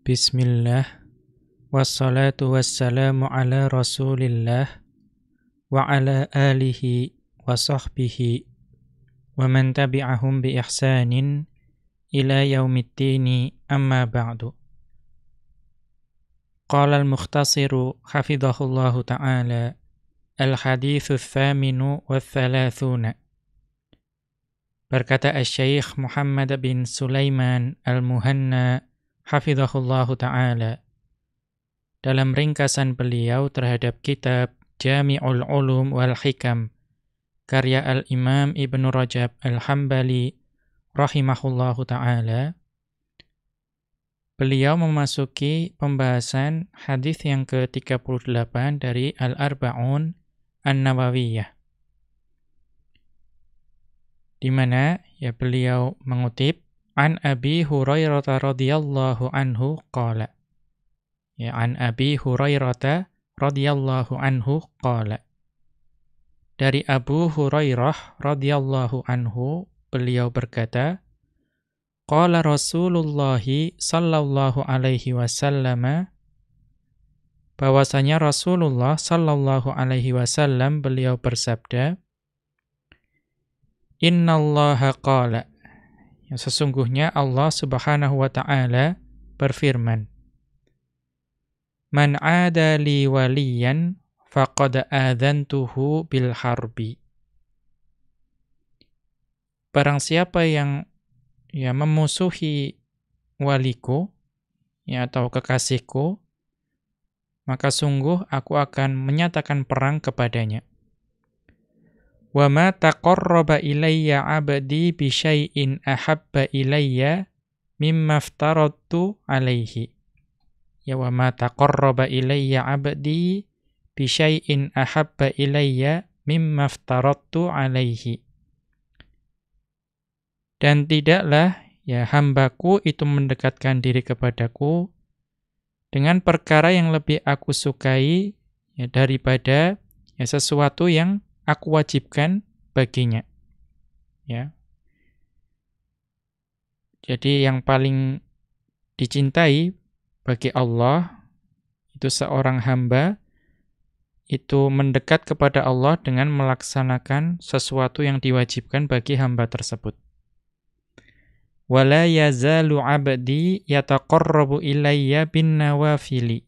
Bismillah, wassalatu wassalamu ala rasulillah, wa ala alihi wa sahbihi, wa man tabi'ahum bi ihsanin ila yaumiddini amma ba'du. Qala al-mukhhtasiru hafidhahullahu ta'ala, al-hadithu thaminu wa thalathuna. Berkata Asy-Syaikh Muhammad bin Sulaiman al-Muhanna hafidhahullahu ta'ala, dalam ringkasan beliau terhadap kitab Jami'ul Ulum wal Hikam karya Al-Imam Ibnu Rajab Al-Hambali rahimahullahu ta'ala, beliau memasuki pembahasan hadis yang ke-38 dari Al-Arba'un An-Nawawiyah, di mana beliau mengutip an Abi Hurairah radhiyallahu anhu qala. An Abi Hurairah radhiyallahu anhu qala. Dari Abu Hurairah radhiyallahu anhu, beliau berkata, qala Rasulullah sallallahu alaihi wasallam, bahwasanya Rasulullah sallallahu alaihi wasallam beliau bersabda, innallaha qala, sesungguhnya Allah Subhanahu wa taala berfirman, man 'ada li waliyan faqad adzantuhu bil harbi. Barang siapa yang memusuhi waliku atau kekasihku, maka sungguh aku akan menyatakan perang kepadanya. Wa ma taqarraba ilayya 'abdi bi syai'in ahabba ilayya mimma aftaradtu 'alaihi. Wa ma taqarraba ilayya 'abdi bi syai'in ahabba ilayya mimma aftaradtu 'alaihi. Dan tidaklah hambaku itu mendekatkan diri kepadaku dengan perkara yang lebih aku sukai daripada sesuatu yang aku wajibkan baginya. Jadi yang paling dicintai bagi Allah itu seorang hamba itu mendekat kepada Allah dengan melaksanakan sesuatu yang diwajibkan bagi hamba tersebut. Wala yazalu 'abdi yataqarrabu ilayya bin nawafili.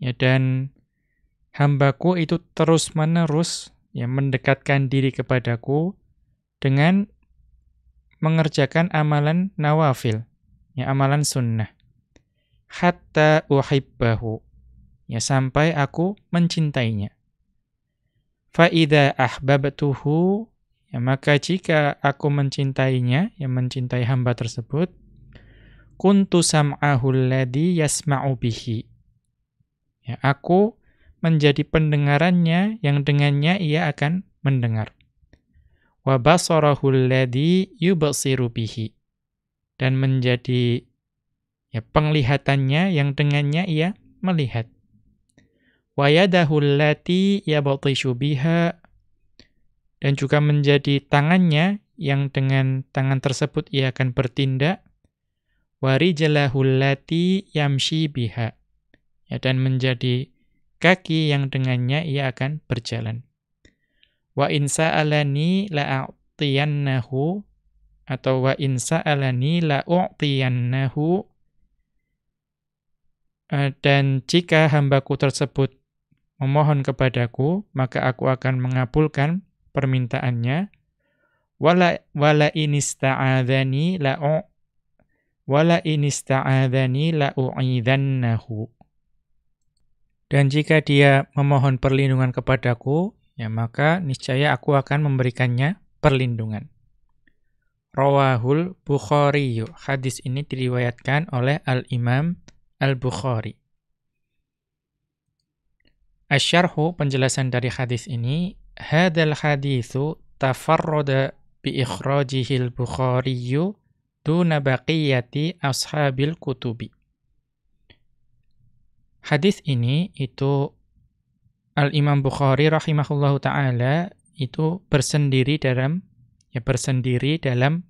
Dan hambaku itu terus-menerus mendekatkan diri kepadaku dengan mengerjakan amalan nawafil, amalan sunnah. Hatta uhibbahu, sampai aku mencintainya. Fa idza ahbabtuhu, maka jika aku mencintainya, mencintai hamba tersebut, kuntu sam'ahu alladhi yasma'u bihi. Aku menjadi pendengarannya yang dengannya ia akan mendengar. Wa basarahu alladhi yubsiru bihi. Dan menjadi penglihatannya yang dengannya ia melihat. Wa yadahu allati yabtishu biha. Dan juga menjadi tangannya yang dengan tangan tersebut ia akan bertindak. Wa rijlahu allati yamshi biha. Dan menjadi kaki yang dengannya ia akan berjalan. Wa in sa'alani la'atiyannahu, atau wa in sa'alani la'u'tiyannahu. Dan jika hambaku tersebut memohon kepadaku, maka aku akan mengabulkan permintaannya. Wala in ista'adzani la'u'idhannahu. Dan jika dia memohon perlindungan kepadaku, maka niscaya aku akan memberikannya perlindungan. Rawahul Bukhari. Hadis ini diriwayatkan oleh Al-Imam Al-Bukhari. Asy-syarhu, penjelasan dari hadis ini, hadzal haditsu tafarrada bi ikhrajihil Bukhari duna baqiyati ashabil kutubi. Hadis ini itu Al-Imam Bukhari rahimahullahu ta'ala itu bersendiri dalam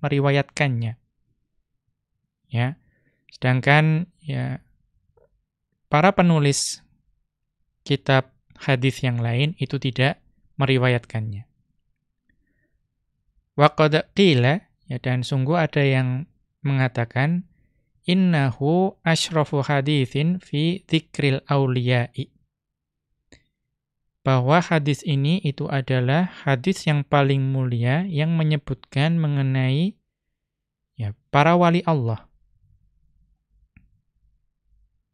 meriwayatkannya. Sedangkan ya para penulis kitab hadis yang lain itu tidak meriwayatkannya. Wa qad qila, ya, dan sungguh ada yang mengatakan innahu asyrafu haditsin fi dzikril auliya'i. Bahwa hadis ini itu adalah hadis yang paling mulia yang menyebutkan mengenai ya para wali Allah.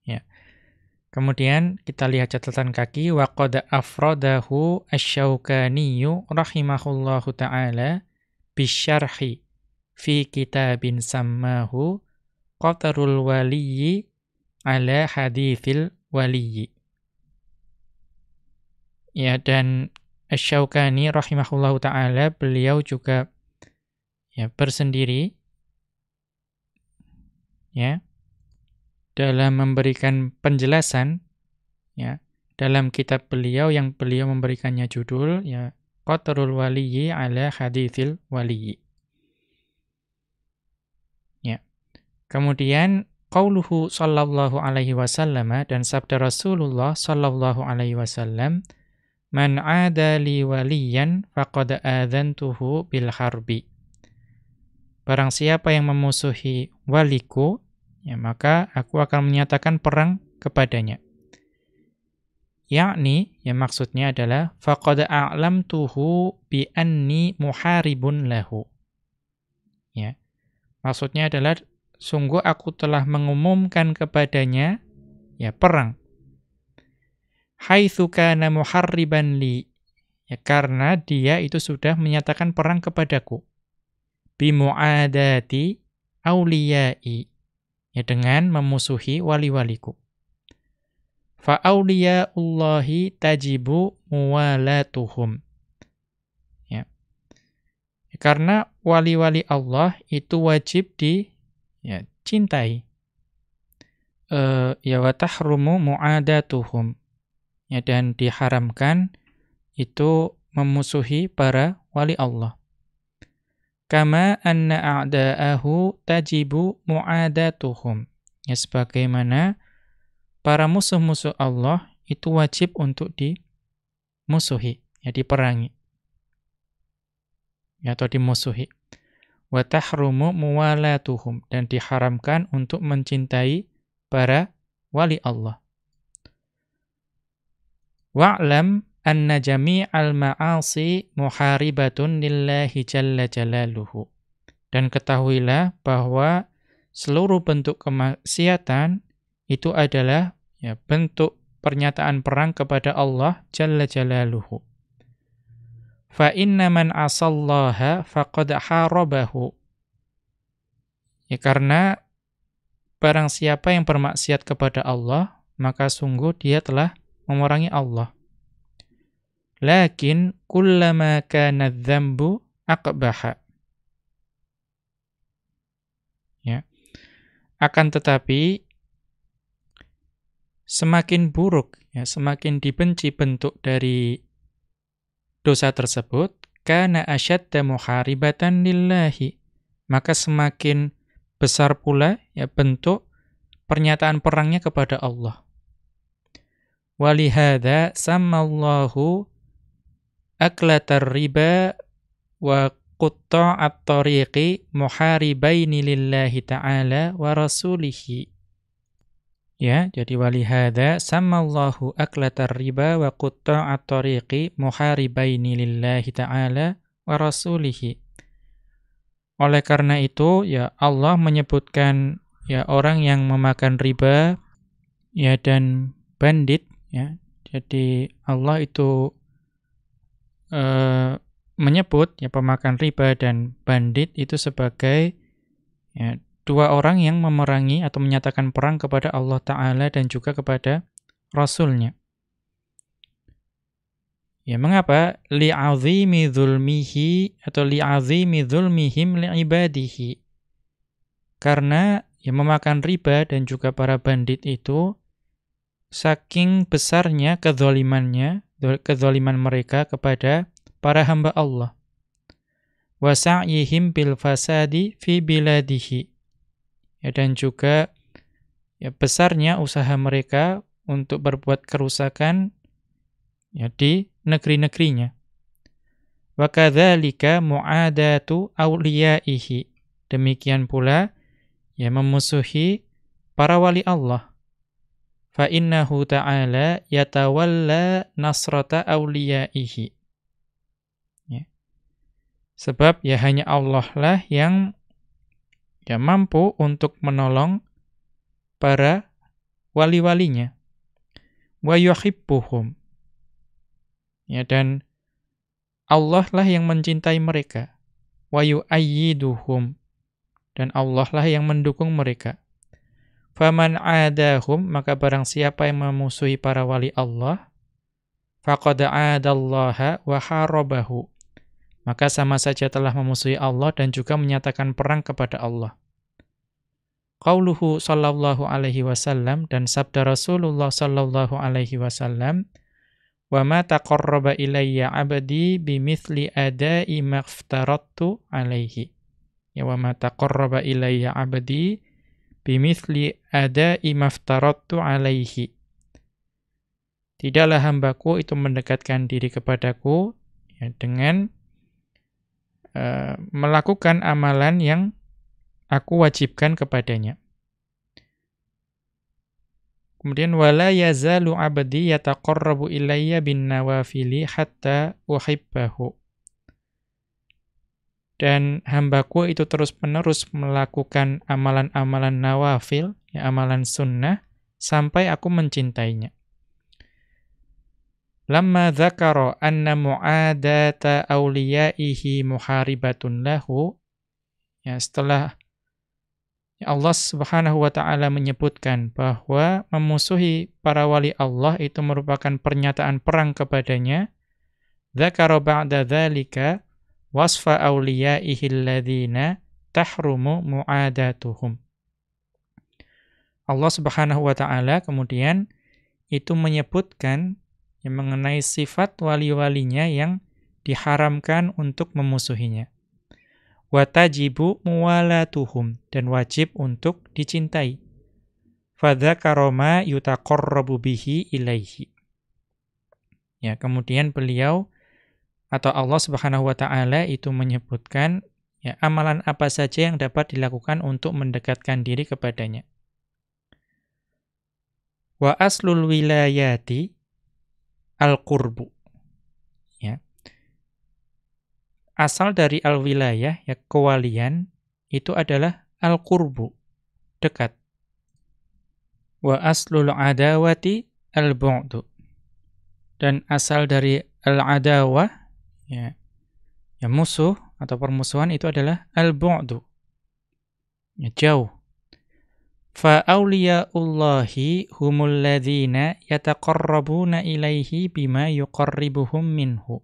Ya. Kemudian kita lihat catatan kaki wa qad afradahu asy-Syaukani rahimahullahu taala bisyarhi fi kitabin sammahu Qatarul Waliyyi ala Haditsil Waliyyi. Ya, dan Asy-Syaukani rahimahullahu taala beliau juga ya bersendiri ya dalam memberikan penjelasan ya dalam kitab beliau yang beliau memberikannya judul ya Qatarul Waliyyi ala Haditsil Waliyyi. Ya. Kemudian qauluhu sallallahu alaihi wasallam dan sabda Rasulullah sallallahu alaihi wasallam, "Man 'ada li waliyan faqad adzantuhu bil harbi." Barang siapa yang memusuhi waliku, ya maka aku akan menyatakan perang kepadanya. Yakni, ya maksudnya adalah faqad a'lamtuhu bi anni muharibun lahu. Ya. Maksudnya adalah sungguh aku telah mengumumkan kepadanya ya perang. Haitsu kana muharriban li. Ya karena dia itu sudah menyatakan perang kepadaku. Bi muadati auliyai. Ya dengan memusuhi wali-waliku. Fa auliyaullahi tajibu muwalatuhum. Ya. Karena wali-wali Allah itu wajib cintai. Ya wa tahrumu muadatuhum. Ya dan diharamkan itu memusuhi para wali Allah. Kama anna a'da'ahu tajibu muadatuhum. Ya sebagaimana para musuh-musuh Allah itu wajib untuk dimusuhi, ya diperangi. Ya, atau dimusuhi. Wa tahrumu muwalatuhum dan diharamkan untuk mencintai para wali Allah. Wa'lam anna jami'al ma'asi muharibatun lillahi jalla jalaluhu. Dan ketahuilah bahwa seluruh bentuk kemaksiatan itu adalah ya bentuk pernyataan perang kepada Allah jalla jalaluhu. Fa inna man asallaha faqad harabahu. Ya karena barang siapa yang bermaksiat kepada Allah, maka sungguh dia telah memerangi Allah. Lakin kullama kana dzambu aqbaha. Ya. Akan tetapi semakin buruk, ya, semakin dibenci bentuk dari dosa tersebut, kana asyadda muharibatan lillahi, maka semakin besar pula ya bentuk pernyataan perangnya kepada Allah. Walihada sammallahu aklatar riba wa qutta'at tariqi muharibaini lillahi ta'ala wa rasulihi. Ya, jadi walihada sammallahu aklatar riba wa qutta'at tariqi muharibaini lillahi ta'ala wa rasulihi. Oleh karena itu, ya Allah menyebutkan ya orang yang memakan riba ya dan bandit ya. Jadi Allah itu menyebut ya pemakan riba dan bandit itu sebagai ya dua orang yang memerangi atau menyatakan perang kepada Allah Ta'ala dan juga kepada Rasul-Nya. Ya, mengapa? Li'azimi dzulmihi atau li'azimi dzulmihim li'ibadihi. Karena ya memakan riba dan juga para bandit itu saking besarnya kedzaliman mereka kepada para hamba Allah. Wa sa'yihim bil fasadi fi biladihi. Ya, dan juga ya besarnya usaha mereka untuk berbuat kerusakan ya di negeri-negerinya. Wa kadzalika mu'adatu awliyaihi. Demikian pula ya memusuhi para wali Allah. Fa innahu ta'ala yatawalla nasrata awliyaihi. Ya. Sebab ya hanya Allah lah yang ya mampu untuk menolong para wali-walinya. Wa yuhibbuhum. Ya, dan Allah lah yang mencintai mereka. Wa yu'ayyiduhum. Dan Allah lah yang mendukung mereka. Faman adahum, maka barang siapa yang memusuhi para wali Allah, faqad adallaha wa harabahu. Maka sama saja telah memusuhi Allah dan juga menyatakan perang kepada Allah. Qauluhu sallallahu alaihi wasallam, dan sabda Rasulullah sallallahu alaihi wasallam, wa ma taqarraba ilayya 'abdi bimithli ada'i maftaradtu alaihi. Ya, wa ma taqarraba ilayya 'abdi bimithli ada'i maftaradtu alaihi. Tidaklah hambaku itu mendekatkan diri kepadaku ya, dengan melakukan amalan yang aku wajibkan kepadanya. Kemudian wala yazalu 'abdi yataqarrabu ilayya bin nawafili hatta uhibbahu. Dan hambaku itu terus-menerus melakukan amalan-amalan nawafil, ya, amalan sunnah, sampai aku mencintainya. Lamma dzakara anna mu'adata awliyaihi muharibatun lahu, ya, setelah Allah Subhanahu wa taala menyebutkan bahwa memusuhi para wali Allah itu merupakan pernyataan perang kepadanya, dzakara ba'da dzalika wasfa awliyaihi alladzina tahrumu mu'adatuhum. Allah Subhanahu wa taala kemudian itu menyebutkan yang mengenai sifat wali-walinya yang diharamkan untuk memusuhinya. Wa tajibu muwalatuhum, dan wajib untuk dicintai. Fadzakara ma yutaqarrabu bihi ilaihi. Ya, kemudian beliau atau Allah Subhanahu wa taala itu menyebutkan ya amalan apa saja yang dapat dilakukan untuk mendekatkan diri kepadanya. Wa aslul wilayati al-qurbu. Ya. Asal dari al-wilayah, ya kewalian, itu adalah al-qurbu, dekat. Wa aslul adawati al-bu'du. Dan asal dari al-adawah, ya musuh atau permusuhan itu adalah al-bu'du. Ya, jauh. Fa awliyaullahi humul ladzina yataqarrabuna ilaihi bima yuqarribuhum minhu.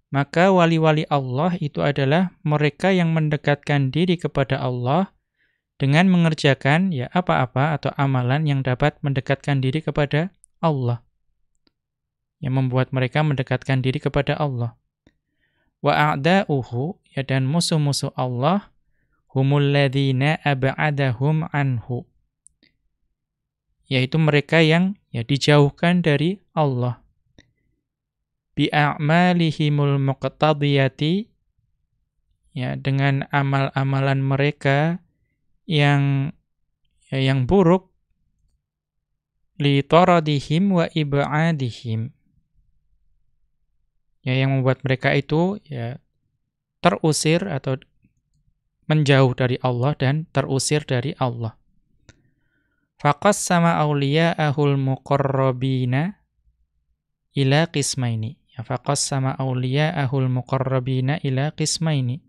Maka wali-wali Allah itu adalah mereka yang mendekatkan diri kepada Allah dengan mengerjakan ya apa-apa atau amalan yang dapat mendekatkan diri kepada Allah. Yang membuat mereka mendekatkan diri kepada Allah. Wa a'da'uhu, ya, dan musuh-musuh Allah, humul ladzina ab'adahum anhu. Yaitu mereka yang ya dijauhkan dari Allah. Bi'a'malihimul muqtadiyati, ya, dengan amal-amalan mereka yang buruk, li taradihim wa ib'adihim. Ya, yang membuat mereka itu ya terusir atau menjauh dari Allah dan terusir dari Allah. Faqassama awliya'ahul muqarrabina ila qismaini. Ya, faqassama awliya'ahul muqarrabina ila qismaini.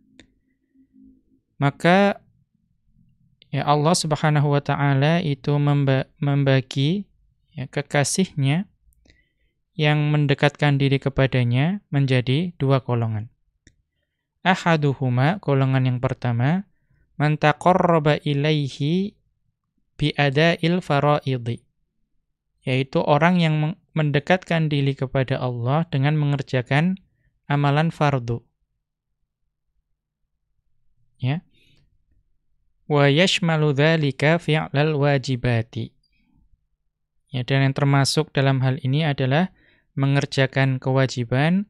Maka ya Allah Subhanahu wa taala itu membagi ya kekasihnya yang mendekatkan diri kepadanya menjadi dua golongan. Ahaduhuma, golongan yang pertama, man taqarraba ilaihi bi'ada'il fara'idhi, yaitu orang yang mendekatkan diri kepada Allah dengan mengerjakan amalan fardu. Ya. Wa yashmalu dzalika fi'lal wajibati. Ya, dan yang termasuk dalam hal ini adalah mengerjakan kewajiban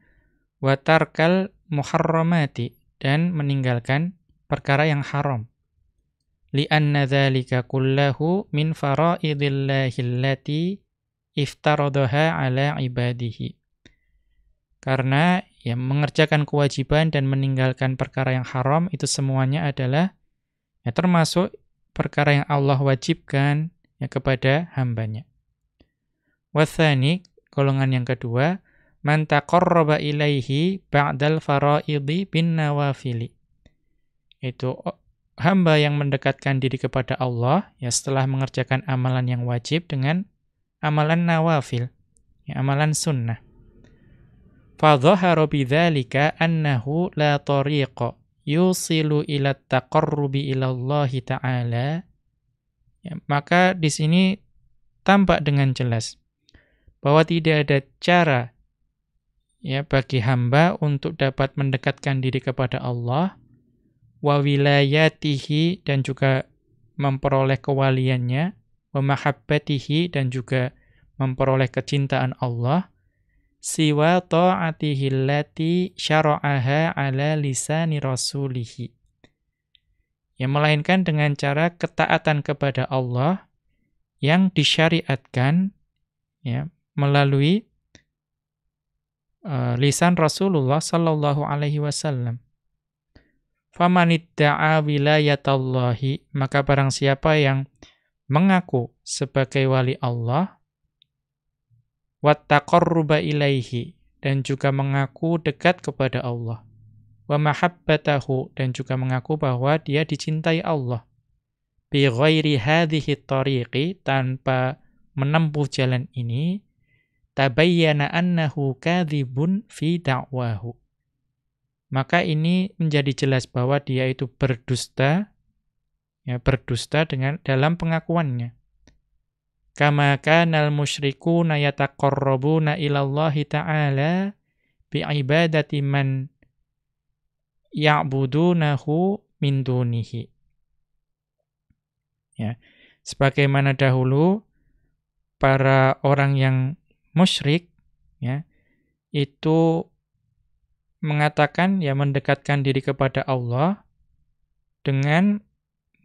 wa tarkal muharramati, dan meninggalkan perkara yang haram. Li'anna dzalika kullahu min fara'idillahi allati iftaradaha ala ibadihi. Karena ya mengerjakan kewajiban dan meninggalkan perkara yang haram itu semuanya adalah ya termasuk perkara yang Allah wajibkan ya kepada hambanya. Watsani, golongan yang kedua, man taqarraba ilaihi ba'dal fara'idhi bin nawafili. Itu hamba yang mendekatkan diri kepada Allah ya setelah mengerjakan amalan yang wajib dengan amalan nawafil, ya, amalan sunnah. Fa dhahara bidzalika annahu la tariqa yusilu ila taqarrubi ila Allah ta'ala. Ya, maka di sini tampak dengan jelas bahwa tidak ada cara ya bagi hamba untuk dapat mendekatkan diri kepada Allah wa wilayatihi, dan juga memperoleh kewaliannya, wa mahabbatihi, dan juga memperoleh kecintaan Allah, siwa ta'atihi allati syara'aha ala lisani rasulihi. Ya, melainkan dengan cara ketaatan kepada Allah yang disyariatkan ya melalui lisan Rasulullah sallallahu alaihi wasallam. Famanidda'a wilayatallahi, maka barang siapa yang mengaku sebagai wali Allah, wattaqarruba ilaihi, dan juga mengaku dekat kepada Allah, wa mahabbatahu, dan juga mengaku bahwa dia dicintai Allah, bi ghairi hadhihi tariqi, tanpa menempuh jalan ini, tabayyana annahu kadzibun fi da'wahu, maka ini menjadi jelas bahwa dia itu berdusta, ya berdusta dalam pengakuannya. Kama kanal musyrikuuna yataqarrabuna ilallahi ta'ala bi'ibadati man ya'budunahu min dunihi. Ya, sebagaimana dahulu para orang yang musyrik ya itu mengatakan ya mendekatkan diri kepada Allah dengan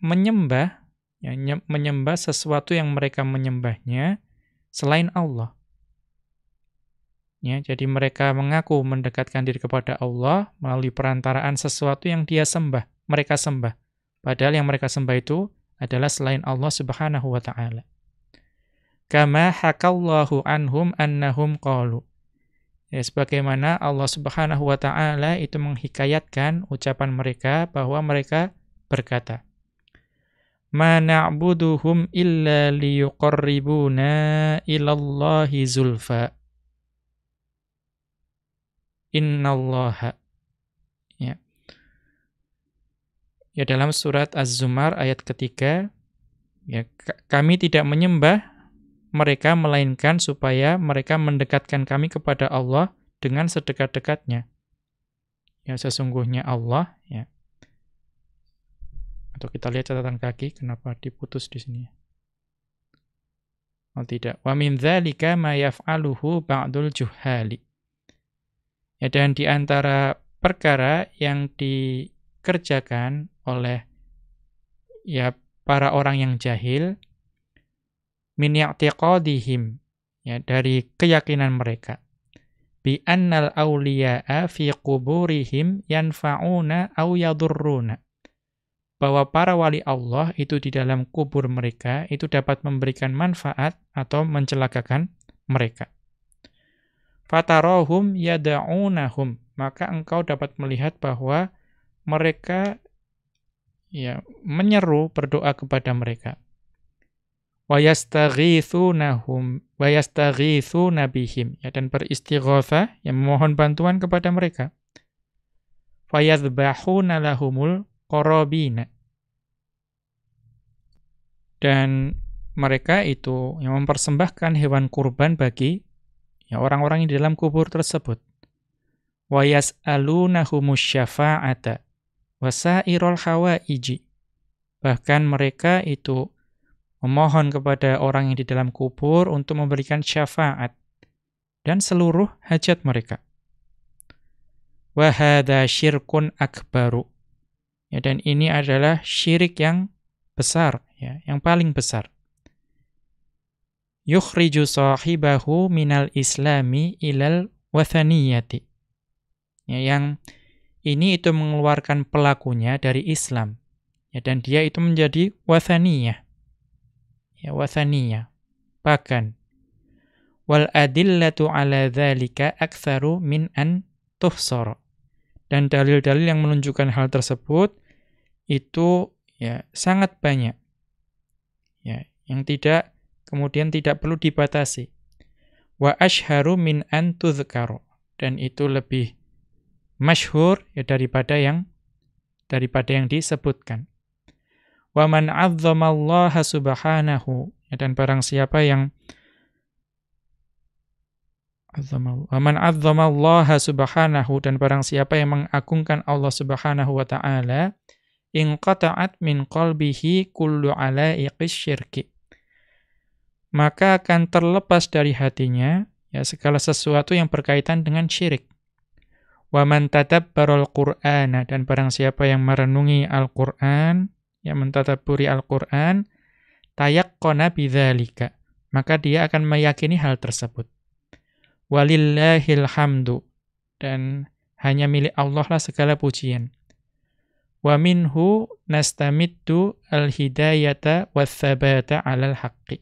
menyembah ya, menyembah sesuatu yang mereka menyembahnya selain Allah. Ya, jadi mereka mengaku mendekatkan diri kepada Allah melalui perantaraan sesuatu yang mereka sembah. Padahal yang mereka sembah itu adalah selain Allah Subhanahu wa taala. Kama hakallahu anhum annahum qalu. Ya, sebagaimana Allah Subhanahu wa taala itu menghikayatkan ucapan mereka bahwa mereka berkata, "Ma na'buduhum illa liyuqarribuna ilallahi zulfa. Innallaha." Ya. Ya, dalam surat Az-Zumar ayat ketiga, ya, kami tidak menyembah mereka melainkan supaya mereka mendekatkan kami kepada Allah dengan sedekat-dekatnya. Ya, sesungguhnya Allah ya. Atau kita lihat catatan kaki, kenapa diputus di sini? Oh tidak. Wa min dzalika ma yaf'aluhu ba'dul juhali. Ya, dan di antara perkara yang dikerjakan oleh ya para orang yang jahil, min i'tiqadihim, ya dari keyakinan mereka, bi annal awliya'a fi quburihim yanfa'una aw yadurruna, bahwa para wali Allah itu di dalam kubur mereka itu dapat memberikan manfaat atau mencelakakan mereka. Fatarahum yad'unahum, maka engkau dapat melihat bahwa mereka ya menyeru berdoa kepada mereka. Wa yastaghithunahum wa yastaghithuna bihim, ya, dan beristighatsah, yang memohon bantuan kepada mereka. Fayadhbahuna lahumul qarabina, dan mereka itu yang mempersembahkan hewan kurban bagi ya orang-orang yang di dalam kubur tersebut. Wa yas'alunahumus syafa'ata wa sa'irul hawaiji, Bahkan mereka itu memohon kepada orang yang di dalam kubur untuk memberikan syafaat dan seluruh hajat mereka. Wa hadza syirkun akbaru. Ya, dan ini adalah syirik yang besar, ya, yang paling besar. Yukhriju sahibahu minal islami ilal wathaniyati. Ya, yang ini itu mengeluarkan pelakunya dari Islam. Ya, dan dia itu menjadi wathaniyah. Ya, wathaniyah, pagan. Wal adillatu ala dzalika aktsaru min an tuhsara. Dan dalil-dalil yang menunjukkan hal tersebut itu ya sangat banyak. Ya, yang kemudian tidak perlu dibatasi. Wa asyharu min an tuzkaru. Dan itu lebih masyhur ya daripada yang disebutkan. Wa man 'azzamallaha subhanahu, ya, dan barang siapa yang wa man 'azzamallaha subhanahu, dan barang siapa yang mengagungkan Allah Subhanahu wa taala, inqata'at min qalbihi kullu 'ala'iqis syirki. Maka akan terlepas dari hatinya ya segala sesuatu yang berkaitan dengan syirik. Wa man tadabbaral Qur'ana, dan barang siapa yang merenungi Al-Qur'an, yang mentadabburi Al-Qur'an, tayaqqana bidzalika, maka dia akan meyakini hal tersebut. Walillahil hamdu, dan hanya milik Allah lah segala pujian. Wa minhu nastamittu al-hidayata wath-tsabata 'alal haqqi.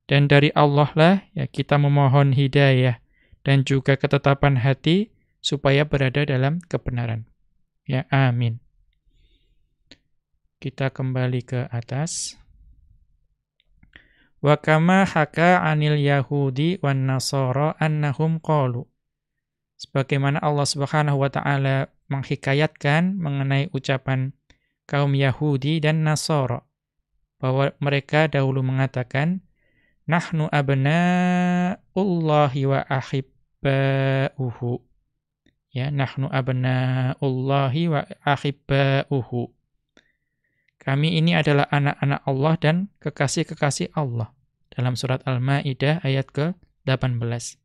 Dan dari Allah lah ya kita memohon hidayah dan juga ketetapan hati supaya berada dalam kebenaran. Ya, amin. Kita kembali ke atas. Wa kama haka 'anil yahudi wan nasara annahum qalu. Sebagaimana Allah Subhanahu wa taala menghikayatkan mengenai ucapan kaum Yahudi dan Nasara, bahwa mereka dahulu mengatakan nahnu abna'ullahi wa ahibba'uhu. Ya, nahnu abna'ullahi wa ahibba'uhu. Kami ini adalah anak-anak Allah dan kekasih-kekasih Allah. Dalam surat Al-Maidah ayat ke-18.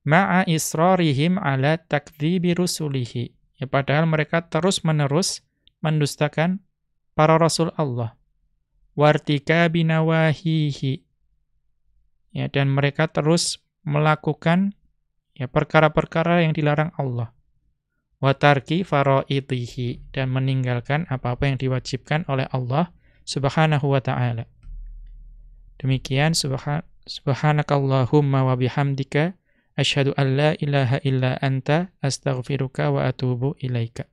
Ma'a israrihim ala takdzibi rusulihi. Ya, padahal mereka terus-menerus mendustakan para rasul Allah. Wartikabi nawahihi. Ya, dan mereka terus melakukan ya perkara-perkara yang dilarang Allah. Wa tarki faraidhihi, dan meninggalkan apa-apa yang diwajibkan oleh Allah Subhanahu wa taala. Demikian subhanakallahumma wa bihamdika asyhadu an la ilaha illa anta astaghfiruka wa atubu ilaika.